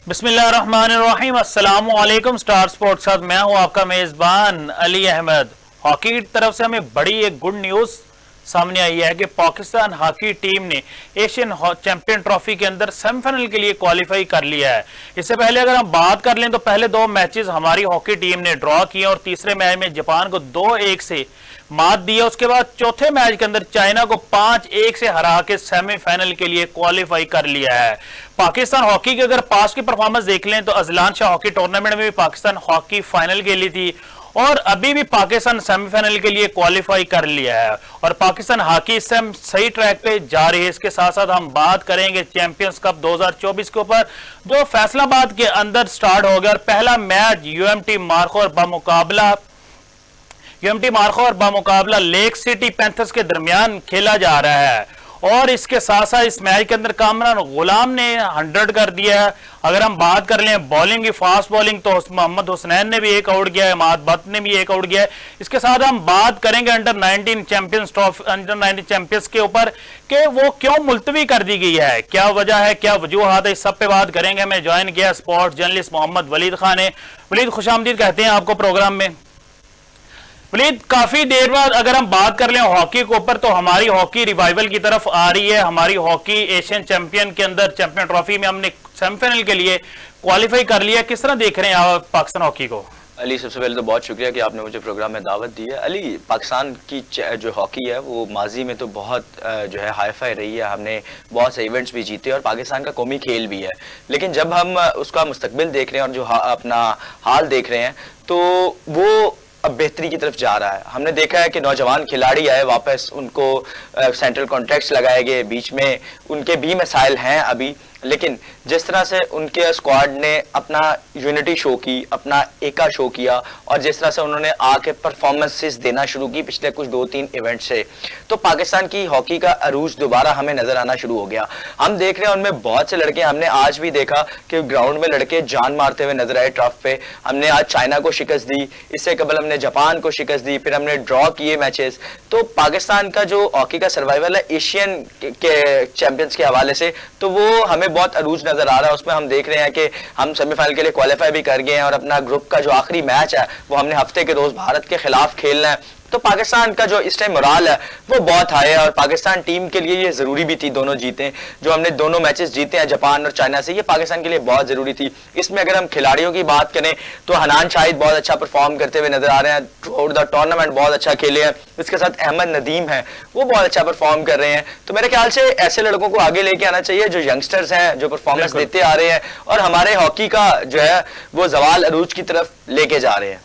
बिस्मिल्लाहिर्रहमानिर्रहीम। अस्सलामु अलैकुम। स्टार स्पोर्ट्स के साथ मैं हूं आपका मेजबान अली अहमद। हॉकी की तरफ से हमें बड़ी एक गुड न्यूज़ सामने आई है कि पाकिस्तान हॉकी टीम ने एशियन चैंपियन ट्रॉफी के अंदर सेमीफाइनल के लिए क्वालिफाई कर लिया है। इससे पहले अगर हम बात कर लें तो पहले दो मैचेस हमारी हॉकी टीम ने ड्रॉ किए और तीसरे मैच में जापान को 2-1 से मात दिया। उसके बाद चौथे मैच के अंदर चाइना को 5-1 से हरा के सेमीफाइनल के लिए क्वालिफाई कर लिया है। पाकिस्तान हॉकी की अगर पास की परफॉर्मेंस देख लें तो अजलान शाह हॉकी टूर्नामेंट में भी पाकिस्तान हॉकी फाइनल खेली थी और अभी भी पाकिस्तान सेमीफाइनल के लिए क्वालिफाई कर लिया है और पाकिस्तान हॉकी इस टाइम सही ट्रैक पे जा रही है। इसके साथ साथ हम बात करेंगे चैंपियंस कप 2024 के ऊपर जो फैसलाबाद के अंदर स्टार्ट हो गया और पहला मैच यूएमटी मार्को और बमुकाबला लेक सिटी पैंथर्स के दरमियान खेला जा रहा है और इसके साथ साथ इस मैच के अंदर कामरान गुलाम ने 100 कर दिया है। अगर हम बात कर लें बॉलिंग की फास्ट बॉलिंग तो मोहम्मद हुसनैन ने भी एक आउट किया है, माद भट्ट ने भी एक आउट किया है। इसके साथ हम बात करेंगे अंडर 19 चैंपियंस के ऊपर कि वो क्यों मुलतवी कर दी गई है, क्या वजह है, क्या वजूहात है, इस सब पे बात करेंगे। हमें ज्वाइन किया स्पोर्ट्स जर्नलिस्ट मोहम्मद वलीद खान ने। वलीद खुशामदीद कहते हैं आपको प्रोग्राम में। वलीद, काफी देर बाद अगर हम बात कर लें हॉकी के ऊपर तो हमारी हॉकी रिवाइवल की तरफ आ रही है। हमारी हॉकी एशियन चैंपियन के अंदर चैंपियन ट्रॉफी में हमने सेमीफाइनल के लिए क्वालिफाई कर लिया। किस तरह देख रहे हैं आप पाकिस्तान हॉकी को? अली, सबसे पहले तो बहुत शुक्रिया कि आपने मुझे प्रोग्राम में दावत दी है। अली, पाकिस्तान की जो हॉकी है वो माजी में तो बहुत जो है हाई फाई रही है। हमने बहुत से इवेंट्स भी जीते और पाकिस्तान का कौमी खेल भी है, लेकिन जब हम उसका मुस्तकबिल देख रहे हैं और जो अपना हाल देख रहे हैं तो वो अब बेहतरी की तरफ जा रहा है। हमने देखा है कि नौजवान खिलाड़ी आए वापस, उनको सेंट्रल कॉन्ट्रैक्ट्स लगाए गए, बीच में उनके भी मसाइल हैं अभी, लेकिन जिस तरह से उनके स्क्वाड ने अपना यूनिटी शो की, अपना एका शो किया और जिस तरह से उन्होंने आके परफॉर्मेंसेस देना शुरू की पिछले कुछ 2-3 इवेंट से, तो पाकिस्तान की हॉकी का अरूज दोबारा हमें नजर आना शुरू हो गया। हम देख रहे हैं उनमें बहुत से लड़के, हमने आज भी देखा कि ग्राउंड में लड़के जान मारते हुए नजर आए टर्फ पे। हमने आज चाइना को शिकस्त दी, इससे कबल हमने जापान को शिकस्त दी, फिर हमने ड्रॉ किए मैचेस। तो पाकिस्तान का जो हॉकी का सर्वाइवल है एशियन के चैंपियंस के हवाले से, तो वो हमें बहुत अरूज नजर आ रहा है। उसमें हम देख रहे हैं कि हम सेमीफाइनल के लिए क्वालिफाई भी कर गए हैं और अपना ग्रुप का जो आखिरी मैच है वो हमने हफ्ते के रोज भारत के खिलाफ खेलना है। तो पाकिस्तान का जो इस टाइम मोराल है वो बहुत हाई है और पाकिस्तान टीम के लिए ये जरूरी भी थी दोनों जीतें। जो हमने दोनों मैचेस जीते हैं जापान और चाइना से, ये पाकिस्तान के लिए बहुत जरूरी थी। इसमें अगर हम खिलाड़ियों की बात करें तो हनान शाहिद बहुत अच्छा परफॉर्म करते हुए नजर आ रहे हैं, थ्रू द टूर्नामेंट बहुत अच्छा खेले हैं। इसके साथ अहमद नदीम है, वो बहुत अच्छा परफॉर्म कर रहे हैं। तो मेरे ख्याल से ऐसे लड़कों को आगे लेके आना चाहिए जो यंगस्टर्स हैं, जो परफॉर्मेंस देते आ रहे हैं और हमारे हॉकी का जो है वो जवाल अरूज की तरफ लेके जा रहे हैं।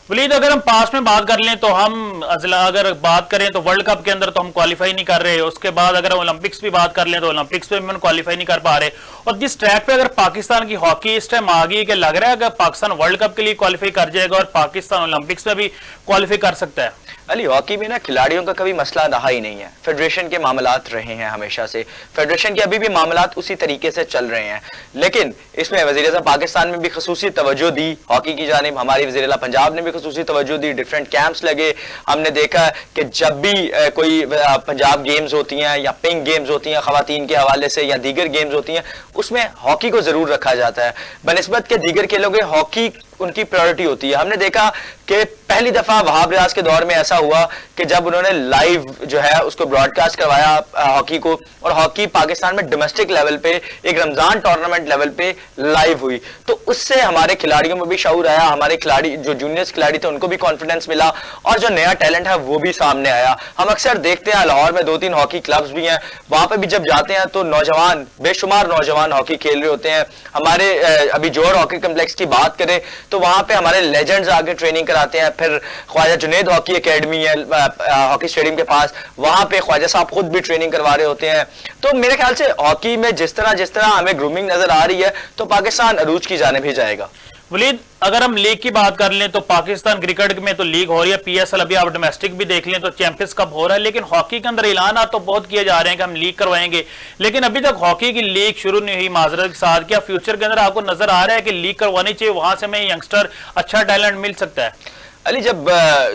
वलीद, अगर हम पास में बात कर लें तो हम अगर बात करें तो वर्ल्ड कप के अंदर तो हम क्वालिफाई नहीं कर रहे। उसके बाद अगर ओलंपिक्स भी बात कर लें तो ओलंपिक्स में भी हम क्वालिफाई नहीं कर पा रहे। और जिस ट्रैक पे अगर पाकिस्तान की हॉकी इस टाइम आ गई है कि लग रहा है कि पाकिस्तान वर्ल्ड कप के लिए क्वालिफाई कर जाएगा और पाकिस्तान ओलंपिक्स में भी क्वालिफाई कर सकता है। अली, हॉकी में ना खिलाड़ियों का कभी मसला रहा ही नहीं है, फेडरेशन के मामलात रहे हैं हमेशा से। फेडरेशन के अभी भी मामलात उसी तरीके से चल रहे हैं, लेकिन इसमें वज़ीर-ए-आज़म पाकिस्तान में भी खसूसी तवज्जो दी हॉकी की जानिब। हमारी वज़ीर-ए-आला पंजाब ने भी खसूसी तवज्जो दी, डिफरेंट कैंप्स लगे। हमने देखा कि जब भी कोई पंजाब गेम्स होती हैं या पिंक गेम्स होती हैं ख़वातीन के हवाले से या दीगर गेम्स होती हैं, उसमें हॉकी को ज़रूर रखा जाता है बनिस्बत के दीगर खेलों के। हॉकी उनकी प्रायोरिटी होती है। हमने देखा कि पहली दफा वहाब रियाज के दौर में ऐसा हुआ कि जब उन्होंने लाइव जो है उसको ब्रॉडकास्ट करवाया हॉकी को, और हॉकी पाकिस्तान में डोमेस्टिक लेवल पे एक रमजान टूर्नामेंट लेवल पे लाइव हुई, तो उससे हमारे खिलाड़ियों में भी शऊर आया, हमारे खिलाड़ी जो जूनियर्स खिलाड़ी थे उनको भी कॉन्फिडेंस मिला और जो नया टैलेंट है वो भी सामने आया। हम अक्सर देखते हैं लाहौर में 2-3 हॉकी क्लब्स भी हैं, वहां पर भी जब जाते हैं तो नौजवान, बेशुमार नौजवान हॉकी खेल रहे होते हैं। हमारे अभी जोर हॉकी कम्प्लेक्स की बात करें तो वहां पे हमारे लेजेंड्स आके ट्रेनिंग कराते हैं। फिर ख्वाजा जुनैद हॉकी एकेडमी है हॉकी स्टेडियम के पास, वहां पे ख्वाजा साहब खुद भी ट्रेनिंग करवा रहे होते हैं। तो मेरे ख्याल से हॉकी में जिस तरह हमें ग्रूमिंग नजर आ रही है तो पाकिस्तान अरूज की जानिब ही जाएगा। वलीद, अगर हम लीग की बात कर लें तो पाकिस्तान क्रिकेट में तो लीग हो रही है, पीएसएल, अभी आप डोमेस्टिक भी देख लें तो चैंपियंस कप हो रहा है, लेकिन हॉकी के अंदर ऐलान तो बहुत किए जा रहे हैं कि हम लीग करवाएंगे, लेकिन अभी तक हॉकी की लीग शुरू नहीं हुई। माजरत के साथ, क्या फ्यूचर के अंदर आपको नजर आ रहा है कि लीग करवानी चाहिए, वहां से हमें यंगस्टर अच्छा टैलेंट मिल सकता है? अली, जब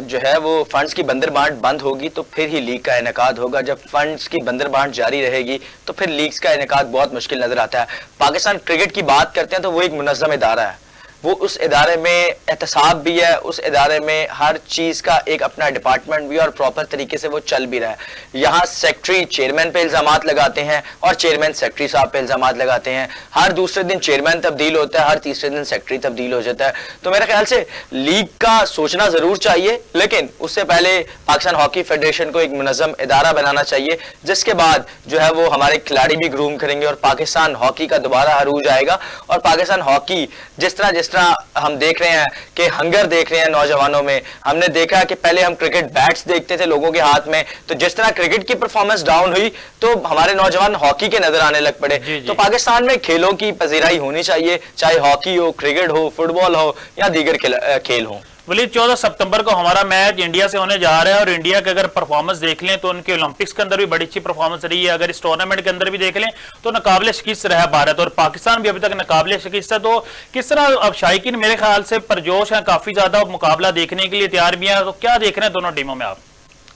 जो है वो फंड्स की बंदरबांट बंद होगी तो फिर ही लीग का इनेकाद होगा। जब फंड्स की बंदरबांट जारी रहेगी तो फिर लीग्स का इनेकाद बहुत मुश्किल नजर आता है। पाकिस्तान क्रिकेट की बात करते हैं तो वो एक मुनज़्ज़म इदारा है, वो उस इदारे में एहतसाब भी है, उस इदारे में हर चीज़ का एक अपना डिपार्टमेंट भी और प्रॉपर तरीके से वो चल भी रहा है। यहाँ सेक्रेटरी चेयरमैन पे इल्ज़ामात लगाते हैं और चेयरमैन सेक्रेटरी साहब पे इल्ज़ामात लगाते हैं। हर दूसरे दिन चेयरमैन तब्दील होता है, हर तीसरे दिन सेक्रेटरी तब्दील हो जाता है। तो मेरे ख्याल से लीग का सोचना ज़रूर चाहिए, लेकिन उससे पहले पाकिस्तान हॉकी फेडरेशन को एक मुनज़्ज़म इदारा बनाना चाहिए, जिसके बाद जो है वो हमारे खिलाड़ी भी ग्रूम करेंगे और पाकिस्तान हॉकी का दोबारा अरूज आएगा। और पाकिस्तान हॉकी जिस तरह हम देख रहे हैं कि हंगर देख रहे हैं नौजवानों में, हमने देखा कि पहले हम क्रिकेट बैट्स देखते थे लोगों के हाथ में, तो जिस तरह क्रिकेट की परफॉर्मेंस डाउन हुई तो हमारे नौजवान हॉकी के नजर आने लग पड़े। तो पाकिस्तान में खेलों की पजीराई होनी चाहिए, चाहे हॉकी हो, क्रिकेट हो, फुटबॉल हो या दीगर खेल हो। वलीद, 14 सितंबर को हमारा मैच इंडिया से होने जा रहा है और इंडिया के अगर परफॉर्मेंस देख लें तो उनके ओलंपिक्स के अंदर भी बड़ी अच्छी परफॉर्मेंस रही है। अगर इस टूर्नामेंट के अंदर भी देख लें तो नाकाबिले शिकस्त रहा है भारत, और पाकिस्तान भी अभी तक नाकाबिले शिकस्त है। तो किस तरह अब शायकीन मेरे ख्याल से परजोश है, काफी ज्यादा मुकाबला देखने के लिए तैयार भी है। तो क्या देख रहे हैं दोनों टीमों में आप?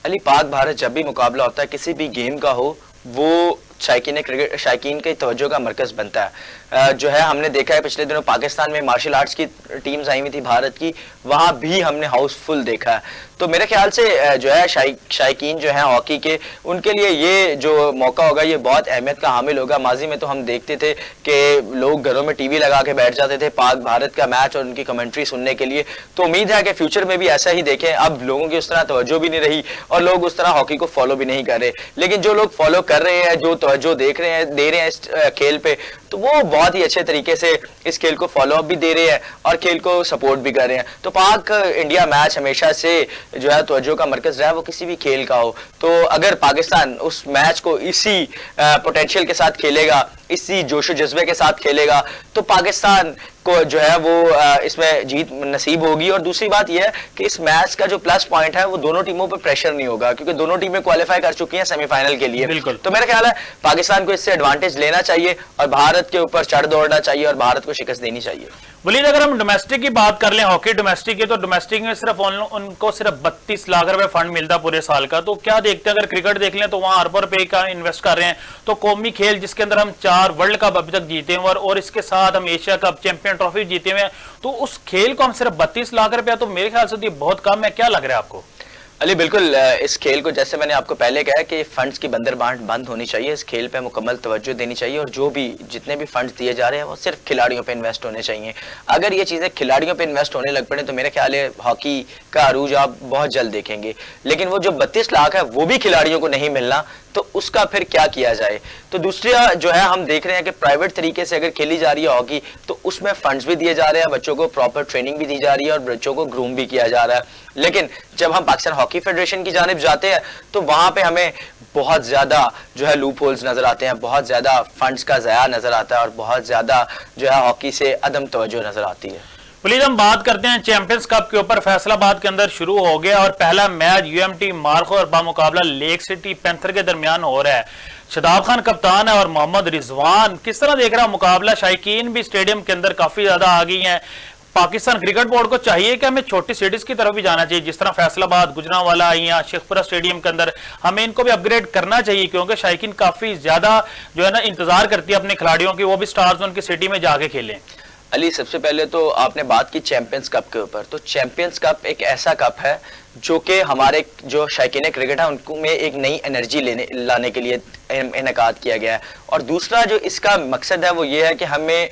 अली, पाक भारत जब भी मुकाबला होता है किसी भी गेम का हो, वो शायकीन की तवज्जो का मरकज बनता है। जो है हमने देखा है पिछले दिनों पाकिस्तान में मार्शल आर्ट्स की टीम्स आई हुई थी भारत की, वहां भी हमने हाउसफुल देखा है। तो मेरे ख्याल से जो है शायकीन जो है हॉकी के, उनके लिए ये जो मौका होगा ये बहुत अहमियत का हामिल होगा। माजी में तो हम देखते थे कि लोग घरों में टीवी लगा के बैठ जाते थे पाक भारत का मैच और उनकी कमेंट्री सुनने के लिए। तो उम्मीद है कि फ्यूचर में भी ऐसा ही देखें। अब लोगों की उस तरह तवज्जो भी नहीं रही और लोग उस तरह हॉकी को फॉलो भी नहीं कर रहे, लेकिन जो लोग फॉलो कर रहे हैं, जो तवज्जो दे रहे हैं इस खेल पे, तो वो बहुत ही अच्छे तरीके से इस खेल को फॉलो अप भी दे रहे हैं और खेल को सपोर्ट भी कर रहे हैं। तो पाक इंडिया मैच हमेशा से जो है तवज्जो का मरकज रहा है, वो किसी भी खेल का हो। तो अगर पाकिस्तान उस मैच को इसी पोटेंशियल के साथ खेलेगा, इसी जोशो जज्बे के साथ खेलेगा, तो पाकिस्तान को जो है वो इसमें जीत नसीब होगी। और दूसरी बात यह है कि इस मैच का जो प्लस पॉइंट है वो दोनों टीमों पर प्रेशर नहीं होगा, क्योंकि दोनों टीमें क्वालिफाई कर चुकी हैं सेमीफाइनल के लिए। तो मेरा ख्याल है पाकिस्तान को इससे एडवांटेज लेना चाहिए और भारत के ऊपर चढ़ दौड़ना चाहिए और भारत को शिकस्त देनी चाहिए। वलीद, अगर हम डोमेस्टिक की बात कर लें, हॉकी डोमेस्टिक की, तो डोमेस्टिक में सिर्फ उनको सिर्फ 32 लाख रुपए फंड मिलता पूरे साल का। तो क्या देखते हैं, अगर क्रिकेट देख लें तो वहां अरबों रुपए का इन्वेस्ट कर रहे हैं। तो कौमी खेल जिसके अंदर हम 4 वर्ल्ड कप अभी तक जीते हुए और इसके साथ हम एशिया कप, चैंपियन ट्रॉफी जीते हुए, तो उस खेल को हम सिर्फ 32 लाख रुपया, तो मेरे ख्याल से ये बहुत कम है। क्या लग रहा है आपको? अली, बिल्कुल इस खेल को जैसे मैंने आपको पहले कहा कि फंड्स की बंदरबांट बंद होनी चाहिए, इस खेल पे मुकम्मल तवज्जो देनी चाहिए और जो भी जितने भी फंड्स दिए जा रहे हैं वो सिर्फ खिलाड़ियों पे इन्वेस्ट होने चाहिए। अगर ये चीज़ें खिलाड़ियों पे इन्वेस्ट होने लग पड़े तो मेरे ख्याल है हॉकी का अरूज आप बहुत जल्द देखेंगे। लेकिन वो जो 32 लाख है वो भी खिलाड़ियों को नहीं मिलना, तो उसका फिर क्या किया जाए। तो दूसरा जो है हम देख रहे हैं कि प्राइवेट तरीके से अगर खेली जा रही है हॉकी तो उसमें फंड्स भी दिए जा रहे हैं, बच्चों को प्रॉपर ट्रेनिंग भी दी जा रही है और बच्चों को ग्रूम भी किया जा रहा है। लेकिन जब हम पाकिस्तान हॉकी फेडरेशन की जानिब जाते हैं तो वहां पे हमें बहुत ज्यादा जो है लूप होल्स नजर आते हैं, बहुत ज्यादा फंड्स का ज़या नजर आता है और बहुत ज्यादा जो है हॉकी से अदम तवज्जो नजर आती है। प्लीज हम बात करते हैं चैंपियंस कप के ऊपर। फैसलाबाद के अंदर शुरू हो गया और पहला मैच यूएमटी मार्को और बामुकाबला लेक सिटी पैंथर के दरमियान हो रहा है। शदाब खान कप्तान है और मोहम्मद रिजवान। किस तरह देख रहा मुकाबला? शायकीन भी स्टेडियम के अंदर काफी ज्यादा आ गई हैं। पाकिस्तान क्रिकेट बोर्ड को चाहिए कि हमें छोटी सिटीज की तरफ भी जाना चाहिए, जिस तरह फैसलाबाद, गुजरांवाला, या शेखपुरा स्टेडियम के अंदर हमें इनको भी अपग्रेड करना चाहिए, क्योंकि शायकीन काफी ज्यादा जो है ना इंतजार करती है अपने खिलाड़ियों की, वो भी स्टार जोन की सिटी में जाके खेलें। अली, सबसे पहले तो आपने बात की चैंपियंस कप के ऊपर, तो चैंपियंस कप एक ऐसा कप है जो कि हमारे जो शायकीन क्रिकेट है उनको में एक नई एनर्जी लाने के लिए इनेकाद किया गया है। और दूसरा जो इसका मकसद है वो ये है कि हमें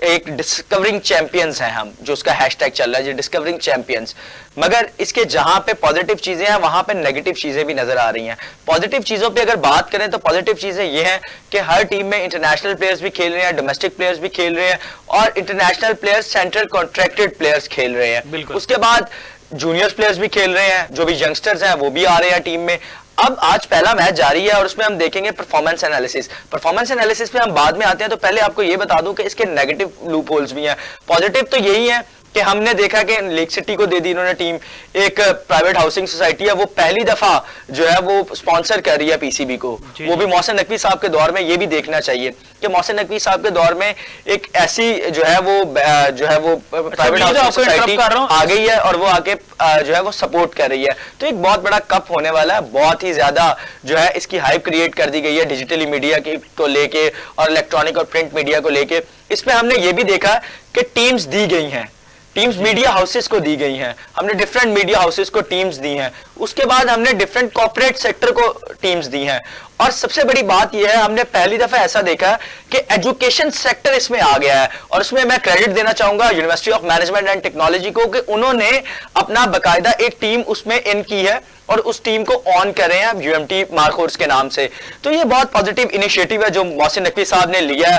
एक डिस्कवरिंग चैंपियंस हैं हम, जो उसका हैशटैग चल रहा है, जो डिस्कवरिंग चैंपियंस। मगर इसके जहां पे पॉजिटिव चीजें हैं वहां पे नेगेटिव चीजें भी नजर आ रही हैं। पॉजिटिव चीजों पे अगर बात करें तो पॉजिटिव चीजें ये हैं कि हर टीम में इंटरनेशनल प्लेयर्स भी खेल रहे हैं, डोमेस्टिक प्लेयर्स भी खेल रहे हैं और international players central contracted players खेल रहे हैं। उसके बाद जूनियर्स प्लेयर्स भी खेल रहे हैं, जो भी यंगस्टर्स हैं वो भी आ रहे हैं टीम में। अब आज पहला मैच जारी है और उसमें हम देखेंगे परफॉर्मेंस एनालिसिस। परफॉर्मेंस एनालिसिस पे हम बाद में आते हैं, तो पहले आपको ये बता दूं कि इसके नेगेटिव लूप होल्स भी हैं। पॉजिटिव तो यही है कि हमने देखा कि लेक सिटी को दे दी इन्होंने टीम, एक प्राइवेट हाउसिंग सोसाइटी है, वो पहली दफा जो है वो स्पॉन्सर कर रही है पीसीबी को, वो भी मोहसिन नकवी साहब के दौर में। ये भी देखना चाहिए कि मोहसिन नकवी साहब के दौर में एक ऐसी जो है वो प्राइवेट हाउसिंग सोसाइटी आ गई है और वो आके जो है वो सपोर्ट कर रही है। तो एक बहुत बड़ा कप होने वाला है, बहुत ही ज्यादा जो है इसकी हाइप क्रिएट कर दी गई है डिजिटली मीडिया को लेके और इलेक्ट्रॉनिक और प्रिंट मीडिया को लेके। इसमें हमने ये भी देखा कि टीम्स दी गई हैं, टीम्स मीडिया हाउसेस को दी गई हैं, हमने डिफरेंट मीडिया हाउसेस को टीम्स दी हैं, उसके बाद हमने डिफरेंट कॉर्पोरेट सेक्टर को टीम्स दी हैं। और सबसे बड़ी बात यह है, हमने पहली दफा ऐसा देखा है कि एजुकेशन सेक्टर इसमें आ गया है। और उसमें मैं क्रेडिट देना चाहूंगा university of management and technology को कि उन्होंने अपना बकायदा एक टीम उसमें इन की है और उस टीम को ऑन कर रहे हैं यूएमटी मार्कोर्स के नाम से। तो ये बहुत पॉजिटिव इनिशिएटिव है जो मोहसिन नकवी साहब ने लिया है,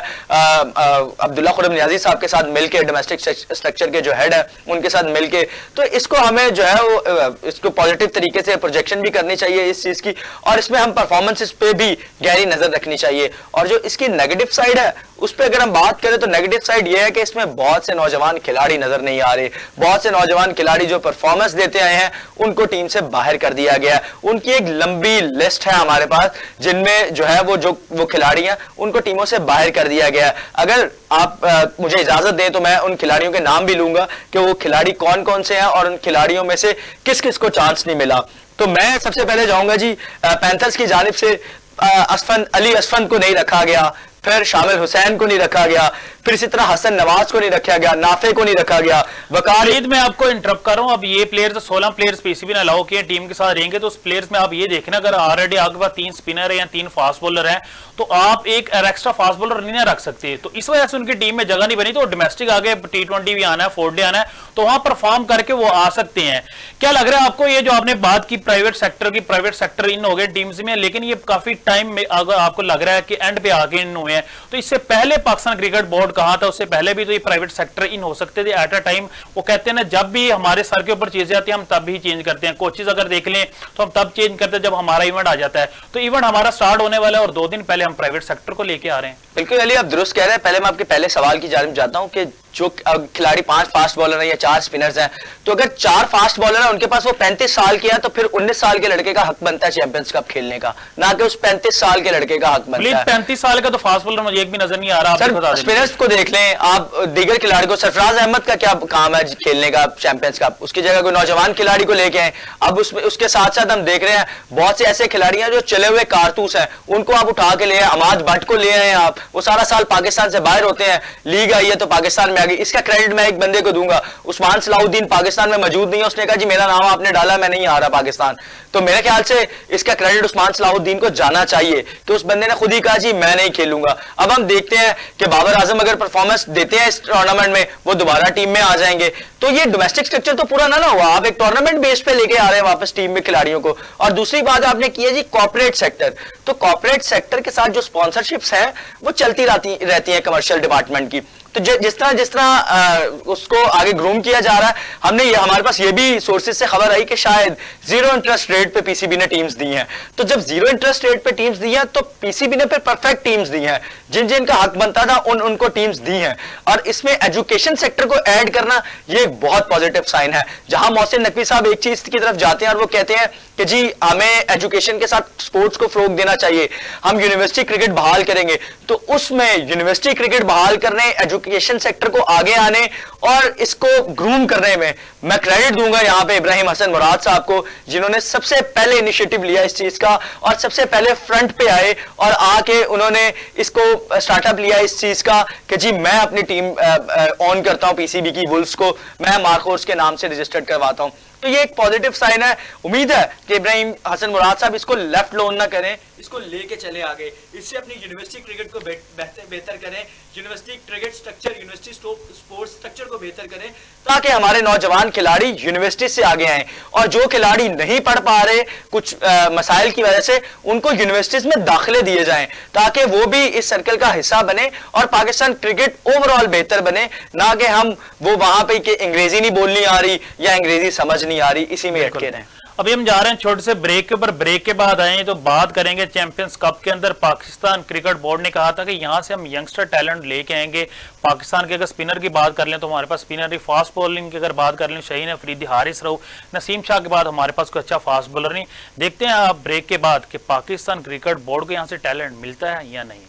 अब्दुल्ला खुरम नियाजी साहब के साथ मिलकर, डोमेस्टिक स्ट्रक्चर के जो हेड है उनके साथ मिलके। तो इसको हमें जो है वो इसको पॉजिटिव तरीके से प्रोजेक्शन भी करनी चाहिए इस चीज की, और इसमें हम परफॉर्मेंसेस पे भी गहरी नजर रखनी चाहिए। और जो इसकी नेगेटिव साइड है उस पर अगर हम बात करें तो नेगेटिव साइड यह है कि इसमें बहुत से नौजवान खिलाड़ी नजर नहीं आ रहे, बहुत से नौजवान खिलाड़ी जो परफॉर्मेंस देते आए हैं उनको टीम से बाहर कर दिया गया। उनकी एक लंबी लिस्ट है हमारे पास जिनमें जो है वो खिलाड़ी हैं उनको टीमों से बाहर कर दिया गया। अगर आप मुझे इजाजत दें तो मैं उन खिलाड़ियों के नाम भी लूंगा कि वो खिलाड़ी कौन कौन से हैं और उन खिलाड़ियों में से किस किस को चांस नहीं मिला। तो मैं सबसे पहले जाऊंगा जी पैंथर्स की जानिब से अली असफन को नहीं रखा गया, फिर शामिल हुसैन को नहीं रखा गया, फिर इसी तरह हसन नवाज को नहीं रखा गया, नाफे को नहीं रखा गया, वकार। मैं आपको इंटरप्ट कर रहा हूं। अब ये प्लेयर्स 16 प्लेयर्स पीसीबी ने अलाउ किए टीम के साथ रहेंगे, तो उस प्लेयर्स में आप ये देखना अगर ऑलरेडी आपके पास 3 स्पिनर है या 3 फास्ट बॉलर है तो आप एक एक्स्ट्रा फास्ट बॉलर नहीं रख सकते। तो इस वजह से उनकी टीम में जगह नहीं बनी। तो डोमेस्टिक आगे T20 भी आना है, 4 डे आना है, तो वहां परफॉर्म करके वो आ सकते हैं। क्या लग रहा है आपको ये जो आपने बात की प्राइवेट सेक्टर इन हो गए टीम्स में, लेकिन ये काफी टाइम में अगर आपको लग रहा है कि एंड पे आके इन हुए हैं, तो इससे पहले पाकिस्तान क्रिकेट बोर्ड कहा था, उससे पहले भी तो ये प्राइवेट सेक्टर इन हो सकते थे एट अ टाइम। वो कहते हैं ना जब भी हमारे सर के ऊपर चीजें आती हैं हम तब भी चेंज करते हैं। कोचेज अगर देख लें तो हम तब चेंज करते हैं जब हमारा इवेंट आ जाता है। तो इवेंट हमारा स्टार्ट होने वाला है और 2 दिन पहले हम प्राइवेट सेक्टर को लेके आ रहे हैं। बिल्कुल अली, आप दुरुस्त कह रहे हैं। पहले मैं आपके पहले सवाल की जानिब जाता हूं कि जो खिलाड़ी 5 फास्ट बॉलर हैं या 4 स्पिनर्स हैं, तो अगर 4 फास्ट बॉलर हैं उनके पास वो 35 साल के हैं, तो फिर 19 साल के लड़के का हक बनता है चैंपियंस कप खेलने का, ना कि उस 35 साल के लड़के का हक बनता है। 35 साल का तो फास्ट बॉलर मुझे एक भी नजर नहीं आ रहा। सर स्पिनर्स को देख लें आप, दीगर खिलाड़ी को, सरफराज अहमद का क्या काम है खेलने का चैंपियंस कप, उसकी जगह कोई नौजवान खिलाड़ी को लेके आए। अब उसके साथ साथ हम देख रहे हैं बहुत से ऐसे खिलाड़ी हैं जो चले हुए कारतूस हैं, उनको आप उठा के ले आए। अमाद भट्ट को ले आए आप, वो सारा साल पाकिस्तान से बाहर होते हैं, लीग आई है तो पाकिस्तान में आ गई। इसका क्रेडिट मैं एक बंदे को दूंगा, उस्मान सलाहुद्दीन पाकिस्तान में मौजूद नहीं है, उसने कहा जी मेरा नाम आपने डाला, मैं नहीं आ रहा पाकिस्तान। तो मेरे ख्याल से इसका क्रेडिट उस्मान सलाहुद्दीन को जाना चाहिए कि उस बंदे ने खुद ही कहा जी मैं नहीं खेलूंगा। अब हम देखते हैं कि बाबर आजम अगर परफॉर्मेंस देते हैं इस टूर्नामेंट में, वो दोबारा टीम में आ जाएंगे। तो ये डोमेस्टिक स्ट्रक्चर तो पूरा ना हुआ, आप एक टूर्नामेंट बेस पे लेके आ रहे हैं वापस टीम में खिलाड़ियों को। और दूसरी बात आपने की है जी कॉर्पोरेट सेक्टर, तो कॉर्पोरेट सेक्टर के साथ जो स्पॉन्सरशिप्स हैं वो चलती रहती हैं कमर्शियल डिपार्टमेंट की। तो जिस तरह उसको आगे ग्रूम किया जा रहा है, हमारे पास ये भी सोर्सेज से खबर आई कि शायद 0 इंटरेस्ट रेट पे पीसीबी ने टीम्स दी हैं। तो जब 0 इंटरेस्ट रेट पे टीम्स दी हैं तो पीसीबी ने फिर परफेक्ट टीम्स दी हैं, जिन का हक बनता था उनको टीम्स दी हैं। और इसमें एजुकेशन सेक्टर को ऐड करना ये एक बहुत पॉजिटिव साइन है। जहां मोहसिन नकवी साहब एक चीज की तरफ जाते हैं और वो कहते हैं कि जी हमें एजुकेशन के साथ स्पोर्ट्स को फरोग देना चाहिए, हम यूनिवर्सिटी क्रिकेट बहाल करेंगे। तो उसमें यूनिवर्सिटी क्रिकेट बहाल करने, एजुकेशन सेक्टर को आगे आने और इसको ग्रूम करने में मैं क्रेडिट दूंगा यहां पे इब्राहिम हसन मुराद साहब को, जिन्होंने सबसे पहले इनिशिएटिव लिया इस चीज का और सबसे पहले फ्रंट पे आए और आके उन्होंने इसको स्टार्टअप लिया इस चीज का कि जी मैं अपनी टीम ऑन करता हूं पीसीबी की वुल्स को, मैं मार्कोर्स के नाम से रजिस्टर्ड करवाता हूं। तो ये एक पॉजिटिव साइन है। उम्मीद है कि इब्राहिम हसन मुराद साहब इसको लेफ्ट लोन ना करें, इसको लेके चले आगे, इससे अपनी यूनिवर्सिटी क्रिकेट को बेहतर करें, university cricket structure, university sports structure को बेहतर करें, ताकि हमारे नौजवान खिलाड़ी यूनिवर्सिटी से आगे आए। और जो खिलाड़ी नहीं पढ़ पा रहे कुछ मसाइल की वजह से, उनको यूनिवर्सिटीज में दाखिले दिए जाएं ताकि वो भी इस सर्कल का हिस्सा बने और पाकिस्तान क्रिकेट ओवरऑल बेहतर बने, ना कि हम वो वहां पे कि अंग्रेजी नहीं बोलनी आ रही या अंग्रेजी समझ नहीं आ रही, इसी में अटके रहें। अभी हम जा रहे हैं छोटे से ब्रेक के ऊपर। ब्रेक के बाद आए तो बात करेंगे चैंपियंस कप के अंदर पाकिस्तान क्रिकेट बोर्ड ने कहा था कि यहां से हम यंगस्टर टैलेंट लेके आएंगे। पाकिस्तान के अगर स्पिनर की बात कर लें तो हमारे पास स्पिनर की फास्ट बॉलिंग की अगर बात कर लें शाहीन अफरीदी, हारिस रऊफ, नसीम शाह के बाद हमारे पास कोई अच्छा फास्ट बॉलर नहीं। देखते हैं आप ब्रेक के बाद कि पाकिस्तान क्रिकेट बोर्ड को यहाँ से टैलेंट मिलता है या नहीं।